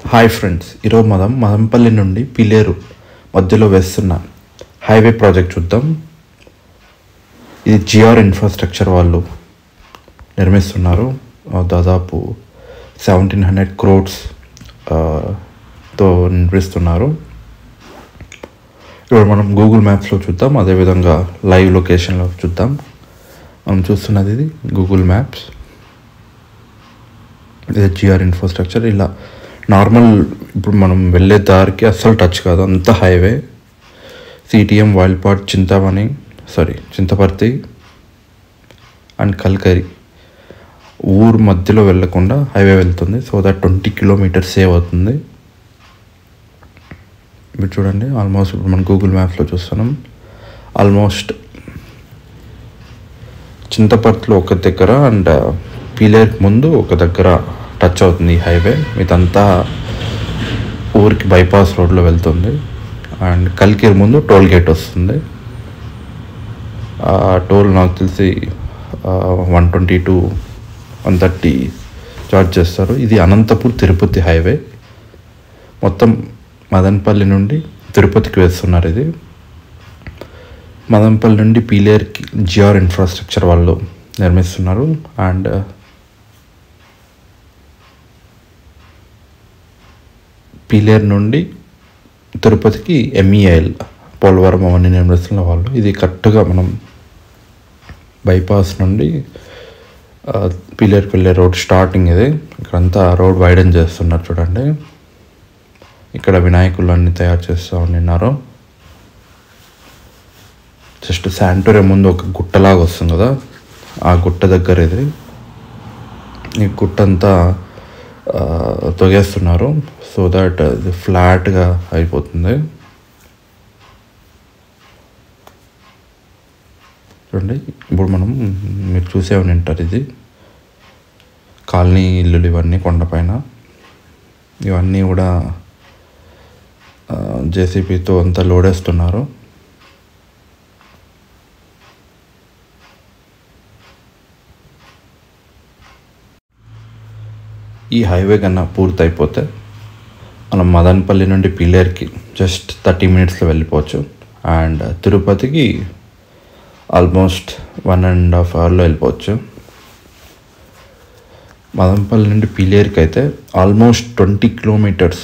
Hi friends, ఈరోజు మనం మదంపల్లి నుండి పిలేరు మధ్యలో వేస్తున్న హైవే ప్రాజెక్ట్ చూద్దాం. ఇది జిఆర్ ఇన్ఫ్రాస్ట్రక్చర్ వాళ్ళు నిర్మిస్తున్నారు. దాదాపు 1700 crores తో నిర్మిస్తున్నారు. ఇప్పుడు మనం గూగుల్ మ్యాప్స్లో చూద్దాం, అదేవిధంగా లైవ్ లొకేషన్లో చూద్దాం. మనం చూస్తున్నది ఇది గూగుల్ మ్యాప్స్. ఇది జిఆర్ ఇన్ఫ్రాస్ట్రక్చర్. ఇలా నార్మల్ ఇప్పుడు మనం వెళ్ళే దారికి అస్సలు టచ్ కాదు, అంత highway. CTM, Vayalpad, Chintaparthi and కల్కరి ఊరు మధ్యలో వెళ్ళకుండా హైవే వెళ్తుంది. సో దట్ 20 kilometers సేవ్ అవుతుంది. ఇప్పుడు చూడండి, ఆల్మోస్ట్ ఇప్పుడు మనం గూగుల్ మ్యాప్స్లో చూస్తున్నాం. ఆల్మోస్ట్ చింతపర్తిలో ఒక దగ్గర అండ్ పీలేరుకి ముందు ఒక దగ్గర టచ్ అవుతుంది ఈ హైవే. ఇదంతా ఊరికి బైపాస్ రోడ్లో వెళ్తుంది. అండ్ కల్కిర్ ముందు టోల్ గేట్ వస్తుంది. ఆ టోల్ నాకు తెలిసి 120 to 130 చార్జ్ చేస్తారు. ఇది అనంతపూర్ తిరుపతి హైవే. మొత్తం మదనపల్లి నుండి తిరుపతికి వేస్తున్నారు. ఇది మదనపల్లి నుండి పీలేరుకి జిఆర్ ఇన్ఫ్రాస్ట్రక్చర్ వాళ్ళు నిర్మిస్తున్నారు. అండ్ పీలేరు నుండి తిరుపతికి MEIL పోలవరం అవన్నీ నిర్మిస్తున్న వాళ్ళు. ఇది కరెక్ట్గా మనం బైపాస్ నుండి పీలేరుకి వెళ్ళే రోడ్ స్టార్టింగ్. ఇది ఇక్కడంతా రోడ్ వైడన్ చేస్తున్నారు చూడండి. ఇక్కడ వినాయకులు అన్నీ తయారు చేస్తూ ఉన్నారు. జస్ట్ శాంటోరియం ముందు ఒక గుట్టలాగా వస్తుంది కదా, ఆ గుట్ట దగ్గర ఇది. ఈ గుట్ట అంతా తొగేస్తున్నారు సో దట్ ఇది ఫ్లాట్గా అయిపోతుంది. చూడండి, ఇప్పుడు మీరు చూసే ఉంటారు, ఇది కాలనీ ఇల్లులు ఇవన్నీ కొండపైన. ఇవన్నీ కూడా జేసీబీతో అంతా లోడేస్తున్నారు. ఈ హైవే కన్నా పూర్తయిపోతే మనం మదనపల్లి నుండి పీలేరుకి జస్ట్ 30 minutesలో వెళ్ళిపోవచ్చు. అండ్ తిరుపతికి ఆల్మోస్ట్ 1.5 hourలో వెళ్ళిపోవచ్చు. మదనపల్లి నుండి పీలేరుకి అయితే ఆల్మోస్ట్ 20 kilometers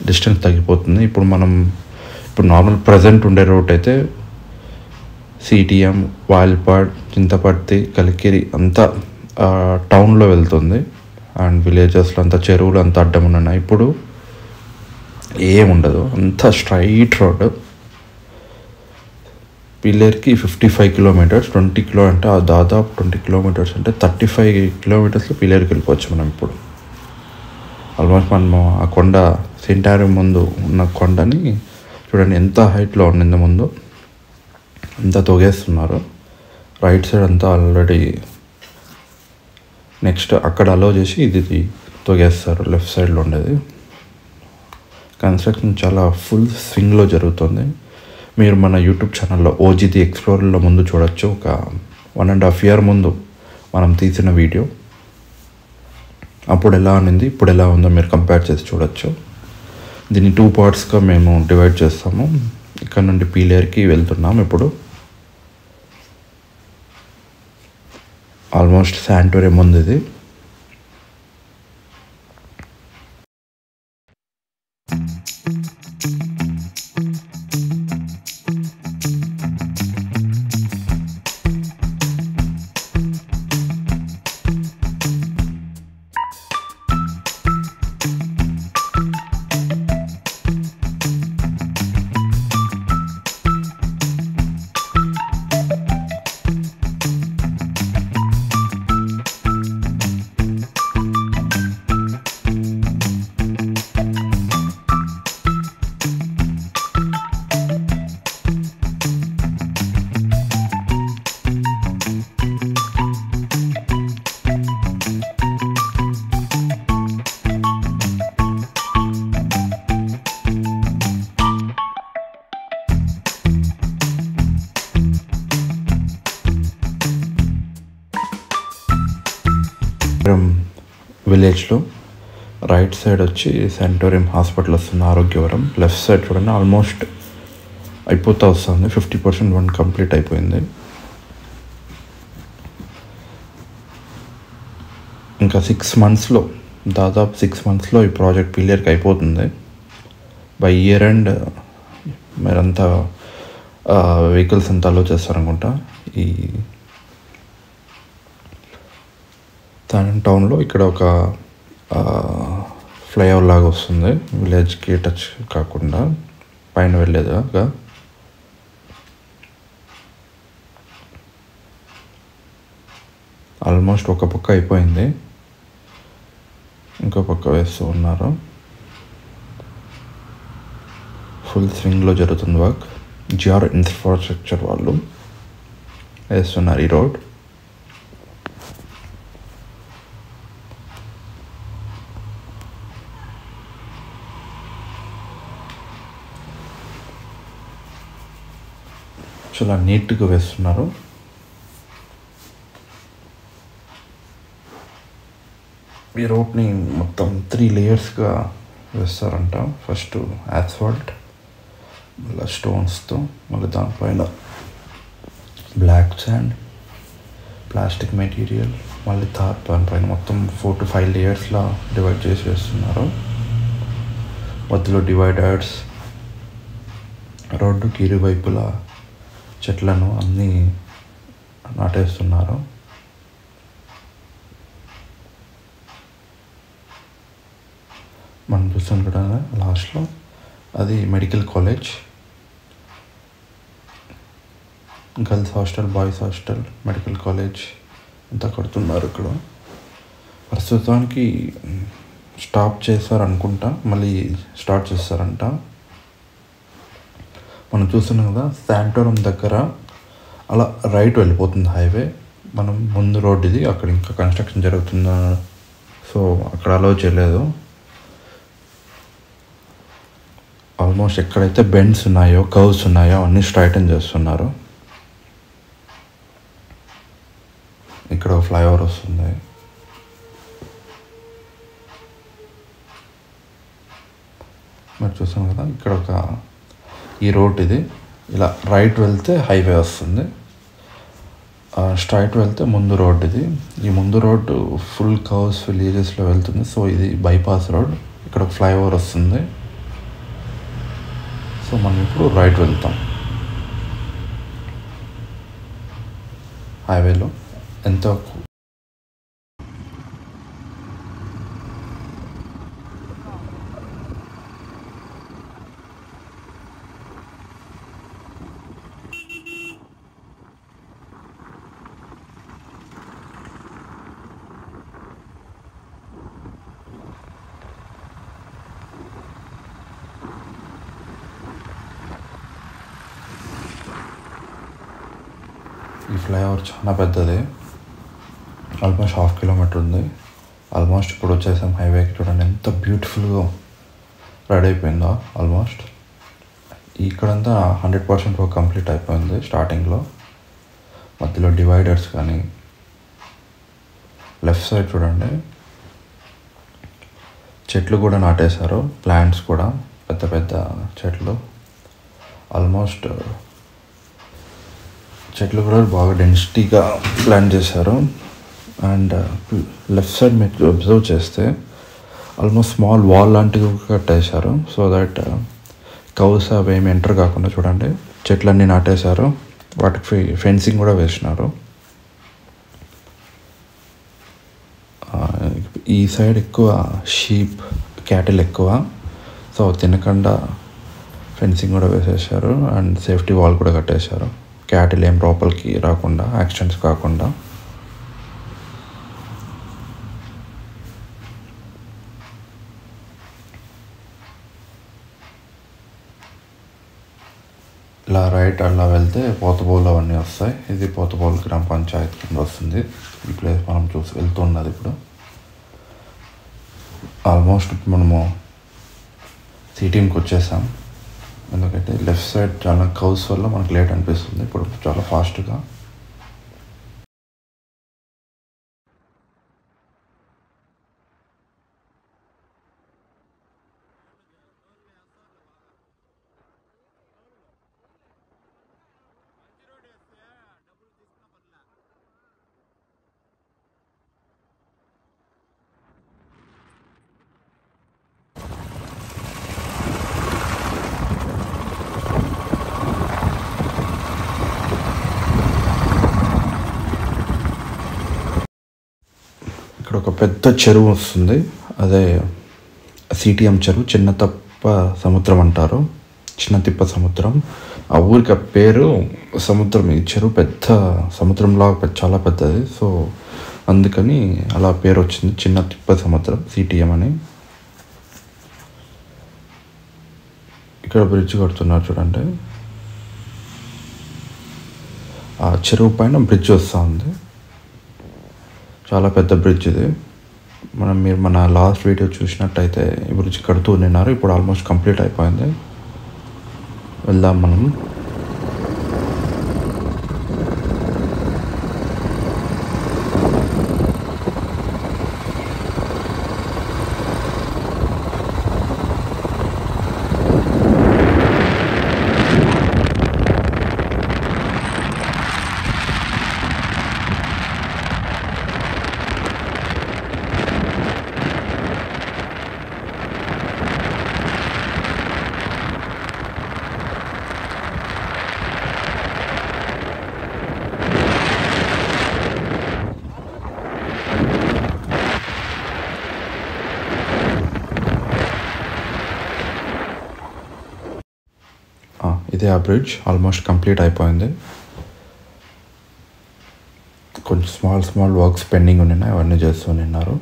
డిస్టెన్స్ తగ్గిపోతుంది. ఇప్పుడు నార్మల్ ప్రజెంట్ ఉండే రూట్ అయితే సిటిఎం, వాయిల్పాడ్, చింతపర్తి, కలికిరి అంతా టౌన్లో వెళ్తుంది. అండ్ విలేజెస్లో అంతా చెరువులు అంతా అడ్డం ఉన్నాయి. ఇప్పుడు ఏముండదు, అంతా స్ట్రైట్ రోడ్. పిల్లేరుకి 55 kilometers, 20 kilo అంటే దాదాపు 20 kilometers అంటే 35 kilometersలో పిల్లేరుకి వెళ్ళిపోవచ్చు మనం. ఇప్పుడు ఆల్మోస్ట్ మనము ఆ కొండ సెంటారియం ముందు ఉన్న కొండని చూడండి ఎంత హైట్లో ఉండింది. ముందు అంతా తొగేస్తున్నారు. రైట్ సైడ్ అంతా ఆల్రెడీ నెక్స్ట్ అక్కడ అలో చేసి ఇది తొగేస్తారు. లెఫ్ట్ సైడ్లో ఉండేది కన్స్ట్రక్షన్ చాలా ఫుల్ స్వింగ్లో జరుగుతుంది. మీరు మన యూట్యూబ్ ఛానల్లో OGD ఎక్స్ప్లోరర్లో ముందు చూడొచ్చు. ఒక 1.5 year ముందు మనం తీసిన వీడియో. అప్పుడు ఎలా ఉన్నింది, ఇప్పుడు ఎలా ఉందో మీరు కంపేర్ చేసి చూడొచ్చు. దీన్ని 2 partsగా మేము డివైడ్ చేస్తాము. ఇక్కడ నుండి పీలేరుకి వెళ్తున్నాం. ఇప్పుడు ఆల్మోస్ట్ శాంటోరియం ఉంది ఇది. విలేజ్లో రైట్ సైడ్ వచ్చి సెంటోరియం హాస్పిటల్ వస్తుంది, ఆరోగ్యవరం. లెఫ్ట్ సైడ్ చూడండి ఆల్మోస్ట్ అయిపోతూ వస్తుంది, 50% వన్ కంప్లీట్ అయిపోయింది. ఇంకా 6 monthsలో, దాదాపు 6 monthsలో ఈ ప్రాజెక్ట్ పిల్లర్కి అయిపోతుంది. బై ఇయర్ ఎండ్ మీరంతా వెహికల్స్ అంతా అలో చేస్తారనుకుంటా. ఈ తానం టౌన్లో ఇక్కడ ఒక ఫ్లైఓవర్ లాగా వస్తుంది, విలేజ్కి టచ్ కాకుండా పైన వెళ్ళేదాకా. ఆల్మోస్ట్ ఒక పక్క అయిపోయింది, ఇంకో పక్క వేస్తూ ఉన్నారు. ఫుల్ స్వింగ్లో జరుగుతుంది వర్క్. జిఆర్ ఇన్ఫ్రాస్ట్రక్చర్ వాళ్ళు వేస్తున్నారు ఈ రోడ్. చాలా నీట్గా వేస్తున్నారు. ఈ రోడ్ని మొత్తం 3 లేయర్స్గా వేస్తారంట. ఫస్ట్ యాస్ఫాల్ట్, మళ్ళీ స్టోన్స్తో, మళ్ళీ దానిపైన బ్లాక్ శాండ్, ప్లాస్టిక్ మెటీరియల్, మళ్ళీ తార్ దానిపైన మొత్తం 4 to 5 లేయర్స్లా డివైడ్ చేసి వేస్తున్నారు. మధ్యలో డివైడర్స్, రోడ్డుకి ఇరువైపులా చెట్లను అన్నీ నాటేస్తున్నారు. మనం చూస్తాం కూడా లాస్ట్లో అది medical college, girls hostel, boys hostel, medical college అంతా కడుతున్నారు ఇక్కడ. ప్రస్తుతానికి స్టాప్ చేస్తారనుకుంటా, మళ్ళీ స్టార్ట్ చేస్తారంట. మనం చూస్తున్నాం కదా శాంటోరం దగ్గర అలా రైట్ వెళ్ళిపోతుంది హైవే. మనం ముందు రోడ్ ఇది, అక్కడ ఇంకా కన్స్ట్రక్షన్ జరుగుతుందా, సో అక్కడ అలో చేయలేదు. ఆల్మోస్ట్ ఎక్కడైతే బెండ్స్ ఉన్నాయో, కర్వ్స్ ఉన్నాయో అన్నీ స్ట్రైటన్ చేస్తున్నారు. ఇక్కడ ఫ్లైఓవర్ వస్తుంది. మీరు చూసాం కదా ఇక్కడ ఈ రోడ్ ఇది, ఇలా రైట్ వెళ్తే హైవే వస్తుంది, స్ట్రైట్ వెళ్తే ముందు రోడ్ ఇది. ఈ ముందు రోడ్డు ఫుల్ కర్వ్స్ విలేజెస్లో వెళ్తుంది, సో ఇది బైపాస్ రోడ్. ఇక్కడ ఫ్లైఓవర్ వస్తుంది, సో మనం ఇప్పుడు రైట్ వెళ్తాం. హైవేలో ఎంతో ఈ ఫ్లైఓవర్ చాలా పెద్దది, ఆల్మోస్ట్ 1/2 kilometer ఉంది. ఆల్మోస్ట్ ఇప్పుడు వచ్చేసాం హైవేకి. చూడండి ఎంత బ్యూటిఫుల్గా రెడీ అయిపోయిందో. ఆల్మోస్ట్ ఇక్కడంతా 100% వర్క్ కంప్లీట్ అయిపోయింది. స్టార్టింగ్లో మధ్యలో డివైడర్స్ కానీ, లెఫ్ట్ సైడ్ చూడండి చెట్లు కూడా నాటేశారు, ప్లాంట్స్ కూడా పెద్ద పెద్ద చెట్లు. ఆల్మోస్ట్ చెట్లు కూడా బాగా డెన్సిటీగా ప్లాన్ చేశారు. అండ్ లెఫ్ట్ సైడ్ మీరు అబ్జర్వ్ చేస్తే ఆల్మోస్ట్ స్మాల్ వాల్ లాంటివి కట్టేశారు, సో దట్ కౌస్ అవి ఏమి ఎంటర్ కాకుండా. చూడండి చెట్లన్నీ నాటేశారు, వాటికి ఫెన్సింగ్ కూడా వేసినారు. ఈ సైడ్ ఎక్కువ షీప్, క్యాటిల్ ఎక్కువ, సో తినకుండా ఫెన్సింగ్ కూడా వేసేసారు. అండ్ సేఫ్టీ వాల్ కూడా కట్టేశారు, క్యాటిల్ ఏం లోపలికి రాకుండా, యాక్సిడెంట్స్ కాకుండా. ఇలా రైట్ అలా వెళ్తే పోతబోలు అవన్నీ వస్తాయి. ఇది పోతబోలు గ్రామ పంచాయతీ కింద వస్తుంది. ఈ ప్లేస్ మనం వెళ్తున్నది ఇప్పుడు. ఆల్మోస్ట్ మనము సిటీకి వచ్చేసాం. ఎందుకంటే లెఫ్ట్ సైడ్ చాలా కౌస్ వల్ల మనకు లేట్ అనిపిస్తుంది. ఇప్పుడు చాలా ఫాస్ట్గా పెద్ద చెరువు వస్తుంది, అదే సిటిఎం చెరువు, చిన్న తప్ప సముద్రం అంటారు, చిన్న తిప్ప సముద్రం. ఆ ఊరికి ఆ పేరు సముద్రం. ఈ చెరువు పెద్ద సముద్రంలా చాలా పెద్దది, సో అందుకని అలా పేరు వచ్చింది, చిన్న తిప్ప సముద్రం, సిటిఎం అని. ఇక్కడ బ్రిడ్జ్ కడుతున్నారు చూడండి, ఆ చెరువు పైన బ్రిడ్జ్ వస్తూ ఉంది, చాలా పెద్ద బ్రిడ్జ్ ఇది. మీరు మన లాస్ట్ వీడియో చూసినట్టయితే ఈ బ్రిడ్జ్ కడుతూ ఉన్నారు, ఇప్పుడు ఆల్మోస్ట్ కంప్లీట్ అయిపోయింది. వెళ్దాం మనం. ఇదే ఆ బ్రిడ్జ్ ఆల్మోస్ట్ కంప్లీట్ అయిపోయింది. కొంచెం స్మాల్ వర్క్స్ పెండింగ్ ఉన్నాయి, అవన్నీ చేస్తూ ఉన్నారు.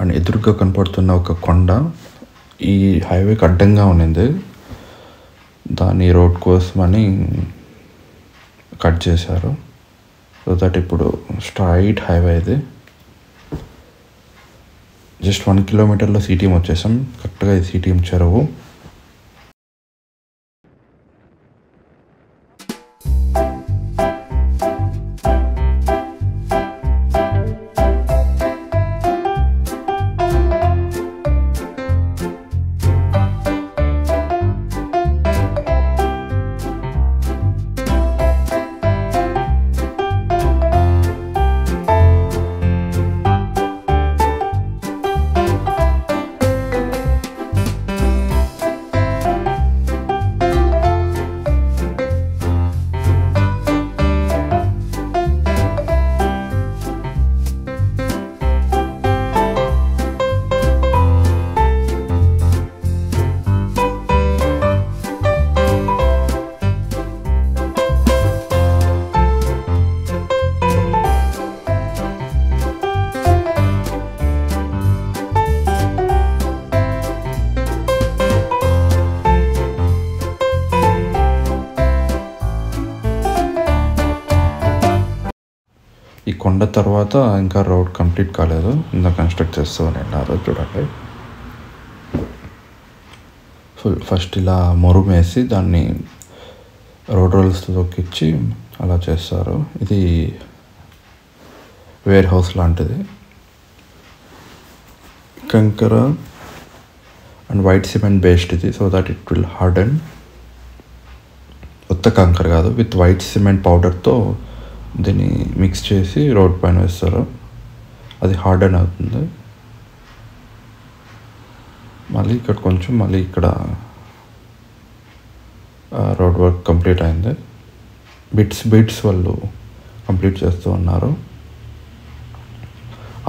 అండ్ ఎదురుగా కనపడుతున్న ఒక కొండ ఈ హైవేకి అడ్డంగా ఉన్నింది, దాని రోడ్ కోసమని కట్ చేశారు. సో దట్ ఇప్పుడు స్ట్రైట్ హైవే ఇది. జస్ట్ 1 కిలోమీటర్లో సిటిఎం వచ్చేసాం, కరెక్ట్గా ఇది సిటిఎం చెరువు. ఈ కొండ తర్వాత ఇంకా రోడ్ కంప్లీట్ కాలేదు, ఇంకా కన్స్ట్రక్ట్ చేస్తూ ఉన్నారు చూడండి. ఫస్ట్ ఇలా మొరుము వేసి దాన్ని రోడ్ రోల్స్తో తొక్కిచ్చి అలా చేస్తారు. ఇది వేర్ హౌస్ లాంటిది, కంకర అండ్ వైట్ సిమెంట్ బేస్డ్ ఇది, so that it will harden. కొత్త కంకర కాదు, విత్ వైట్ సిమెంట్ పౌడర్తో దీన్ని మిక్స్ చేసి రోడ్ పైన వేస్తారు, అది హార్డెన్ అవుతుంది. మళ్ళీ ఇక్కడ కొంచెం మళ్ళీ ఇక్కడ రోడ్ వర్క్ కంప్లీట్ అయింది, బిట్స్ వాళ్ళు కంప్లీట్ చేస్తూ ఉన్నారు.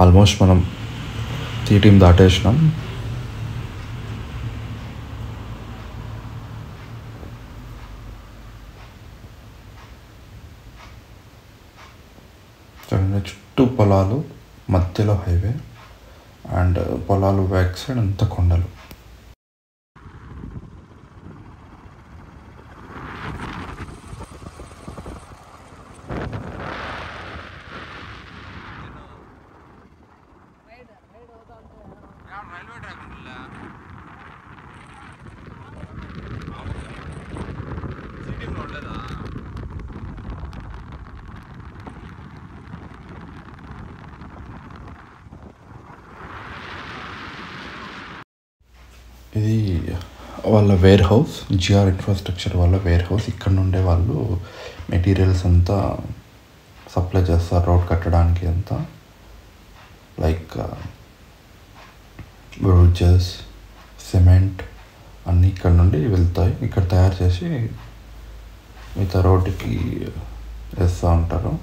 ఆల్మోస్ట్ మనం సిటిఎం దాటేసినాం. చుట్టూ పొలాలు, మధ్యలో హైవే, అండ్ పొలాలు బ్యాక్ సైడ్ అంతా కొండలు. ఇది వాళ్ళ వేర్ హౌస్, జిఆర్ ఇన్ఫ్రాస్ట్రక్చర్ వాళ్ళ వేర్ హౌస్. ఇక్కడ నుండే వాళ్ళు మెటీరియల్స్ అంతా సప్లై చేస్తారు రోడ్ కట్టడానికి అంతా, లైక్ బ్రిడ్జెస్, సిమెంట్ అన్నీ ఇక్కడ నుండి వెళ్తాయి. ఇక్కడ తయారు చేసి మిగతా రోడ్డుకి వేస్తూ ఉంటారు.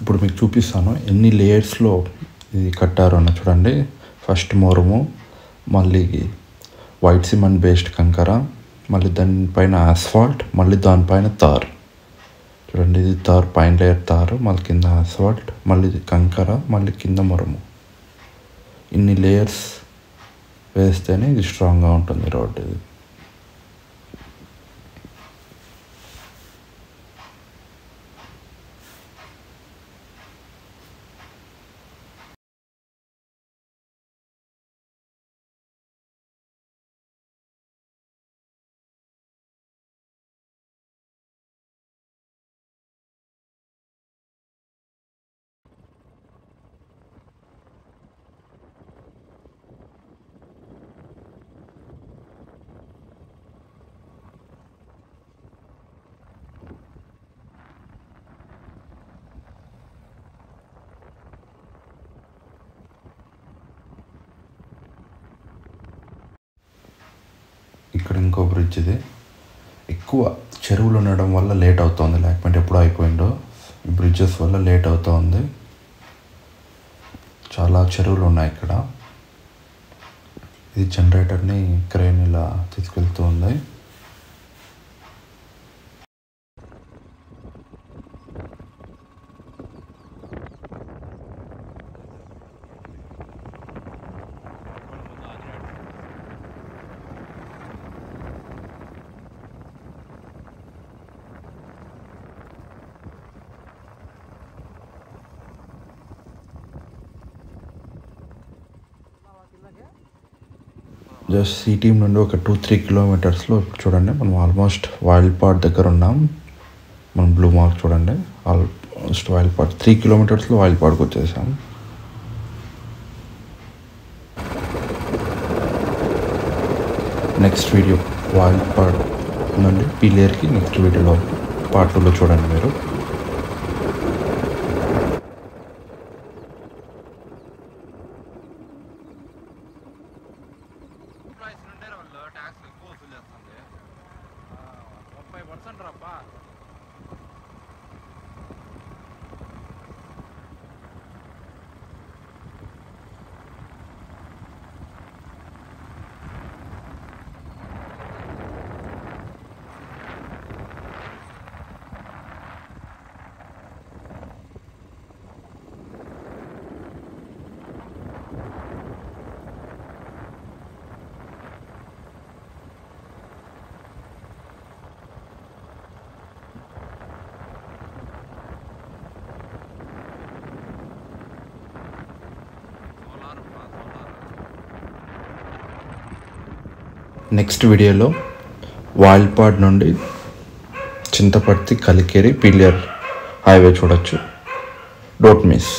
ఇప్పుడు మీకు చూపిస్తాను ఎన్ని లేయర్స్లో ఇది కట్టారు అన్న చూడండి. ఫస్ట్ మొరము, మళ్ళీ వైట్ సిమెంట్ బేస్డ్ కంకర, మళ్ళీ దానిపైన ఆస్ఫాల్ట్, మళ్ళీ దానిపైన తార్. చూడండి ఇది తార్, పైన లేయర్ తారు, మళ్ళీ కింద ఆస్ఫాల్ట్, మళ్ళీ ఇది కంకర, మళ్ళీ కింద మొరము. ఇన్ని లేయర్స్ వేస్తేనే ఇది స్ట్రాంగ్గా ఉంటుంది రోడ్. ఇది ఇక్కడ ఇంకో బ్రిడ్జ్. ఇది ఎక్కువ చెరువులు ఉండడం వల్ల లేట్ అవుతుంది, లేకపోతే ఎప్పుడో అయిపోయిందో. ఈ బ్రిడ్జెస్ వల్ల లేట్ అవుతుంది. చాలా చెరువులు ఉన్నాయి ఇక్కడ. ఇది జనరేటర్ని క్రేన్ ఇలా తీసుకెళ్తూ ఉంది. జస్ట్ సిటీ నుండి ఒక 2-3 కిలోమీటర్స్లో ఇప్పుడు చూడండి మనం ఆల్మోస్ట్ వైల్డ్ పార్ట్ దగ్గర ఉన్నాం. మనం బ్లూ మార్క్ చూడండి, ఆల్మోస్ట్ వైల్డ్ పార్ట్ 3 కిలోమీటర్స్లో వైల్డ్ పార్ట్కి వచ్చేసాం. నెక్స్ట్ వీడియో వైల్డ్ పార్ట్ నుండి పిలేర్కి నెక్స్ట్ వీడియోలో పార్ట్ 2లో చూడండి మీరు. నెక్స్ట్ వీడియోలో వాల్పాడ్ నుండి చింతపర్తి కలికేరి పిల్లర్ హైవే చూడొచ్చు. Don't miss.